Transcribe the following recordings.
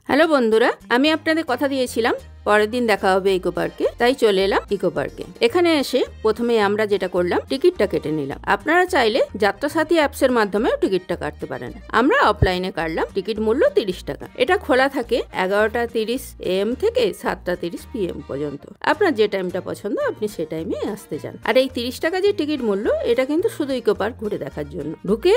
Hello বন্ধুরা, আমি আপনাদের কথা দিয়েছিলাম পরের দিন দেখা হবে ইকো পার্কে, তাই চলে এলাম ইকো পার্কে। এখানে এসে প্রথমে আমরা যেটা করলাম, টিকিটটা কেটে নিলাম। আপনারা চাইলে যাত্রাসাথী অ্যাপসের মাধ্যমেও টিকিটটা কাটতে পারেন। আমরা অফলাইনে কাটলাম। টিকিট মূল্য 30 টাকা। এটা খোলা থাকে 11:30 AM থেকে 7:30 PM পর্যন্ত। আপনার যে টাইমটা পছন্দ আপনি সে টাইমে আসতে চান। আর এই 30 টাকা যে টিকিট মূল্য, এটা কিন্তু শুধু ইকো পার্ক ঘুরে দেখার জন্য। ঢুকে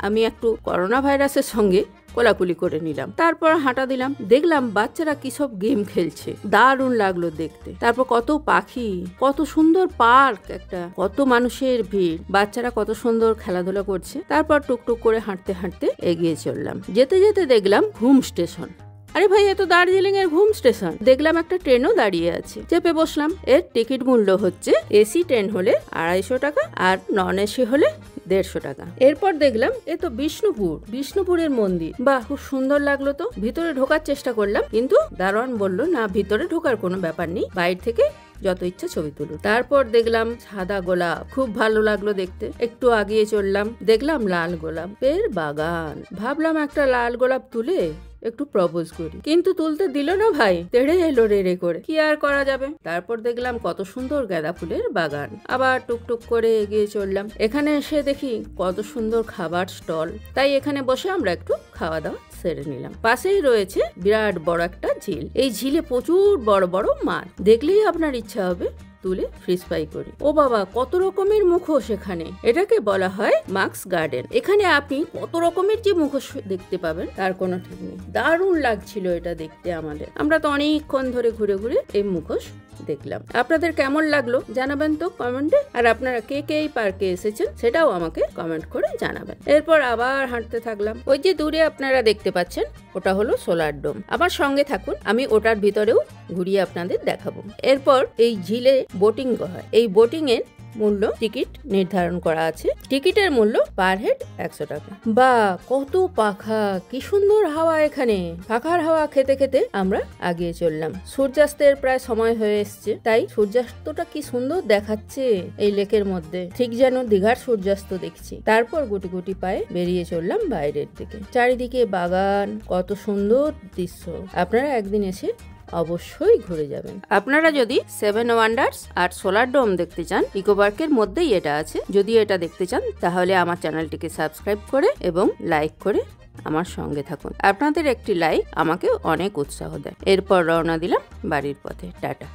আমি একটু করোনা ভাইরাসের সঙ্গে কোলাকুলি করে নিলাম। তারপর হাঁটা দিলাম, দেখলাম বাচ্চারা কি সব গেম খেলছে, দারুণ লাগলো দেখতে। তারপর কত পাখি, কত সুন্দর পার্ক, একটা কত মানুষের ভিড়, বাচ্চারা কত সুন্দর খেলাধুলা করছে। তারপর টুকটুক করে হাঁটতে হাঁটতে এগিয়ে চললাম। যেতে যেতে দেখলাম ঘুম স্টেশন। আরে ভাই, এ তো দার্জিলিং এর ঘুম স্টেশন। দেখলাম একটা ট্রেনও দাঁড়িয়ে আছে, চেপে বসলাম। এর টিকিট মূল্য হচ্ছে এসি ট্রেন হলে 250 টাকা আর নন এসি হলে 150 টাকা। এরপর দেখলাম এ তো বিষ্ণুপুরের মন্দির। বাহ, খুব সুন্দর লাগলো তো। ভিতরে ঢোকার চেষ্টা করলাম, কিন্তু দারোয়ান বলল না, ভিতরে ঢোকার কোনো ব্যাপার নেই, বাইরে থেকে যত ইচ্ছা ছবি তুলুন। তারপর দেখলাম সাদা গোলাপ, খুব ভালো লাগলো দেখতে। একটু আগিয়ে চললাম, দেখলাম লাল গোলাপের বাগান। ভাবলাম একটা লাল গোলাপ তুলে একটু প্রপোজ করি, কিন্তু তুলতে দিল না ভাই, তেড়ে এলো রেড়ে করে। কি আর করা যাবে। তারপর দেখলাম কত সুন্দর গাঁদা ফুলের বাগান। আবার টুকটুক করে এগিয়ে চললাম। এখানে এসে দেখি কত সুন্দর খাবার স্টল, তাই এখানে বসে আমরা একটু খাওয়া দাওয়া সেরে নিলাম। পাশেই রয়েছে বিরাট বড় একটা ঝিল। এই ঝিলে প্রচুর বড় বড় মাছ, দেখলেই আপনার ইচ্ছা হবে তুলে ফ্রিজ ফ্রাই করি। ও বাবা, কত রকমের মুখোশ এখানে। এটাকে বলা হয় মাস্ক গার্ডেন। এখানে আপনি কত রকমের যে মুখোশ দেখতে পাবেন তার কোনো ঠিক নেই। দারুণ লাগছিল এটা দেখতে আমাদের। আমরা তো অনেকক্ষণ ধরে ঘুরে ঘুরে এই মুখোশ দেখলাম। আপনাদের কেমন লাগলো জানাবেন তো কমেন্টে। আর আপনারা কে কে এই পার্কে এসেছেন সেটাও আমাকে কমেন্ট করে জানাবেন। এরপর আবার হাঁটতে থাকলাম। ওই যে দূরে আপনারা দেখতে পাচ্ছেন, ওটা হলো সোলার ডোম। আমার সঙ্গে থাকুন, আমি ওটার ভিতরেও ঘুরিয়ে আপনাদের দেখাবো। এরপর এই ঝিলে বোটিং হয়। এই বোটিং এর মূল্য টিকিট নির্ধারণ করা আছে। টিকিটের মূল্য পার হেড 100 টাকা। বা কত পাখা, কি সুন্দর হাওয়া এখানে। পাখার হাওয়া খেতে খেতে আমরা আগিয়ে চললাম। সূর্যাস্তের প্রায় সময় হয়ে এসছে, তাই সূর্যাস্তটা কি সুন্দর দেখাচ্ছে এই লেকের মধ্যে, ঠিক যেন দীঘার সূর্যাস্ত দেখছি। তারপর গুটি গুটি পায়ে বেরিয়ে চললাম বাইরের দিকে। চারিদিকে বাগান, কত সুন্দর দৃশ্য। আপনারা একদিন এসে অবশ্যই ঘুরে যাবেন। আপনারা যদি 7 ওয়ান্ডার্স আর সোলার ডোম দেখতে চান, ইকো পার্কের মধ্যেই এটা আছে। যদি এটা দেখতে চান তাহলে আমার চ্যানেলটিকে সাবস্ক্রাইব করে এবং লাইক করে আমার সঙ্গে থাকুন। আপনাদের একটি লাইক আমাকে অনেক উৎসাহ দেয়। এরপর রওনা দিলাম বাড়ির পথে। টাটা।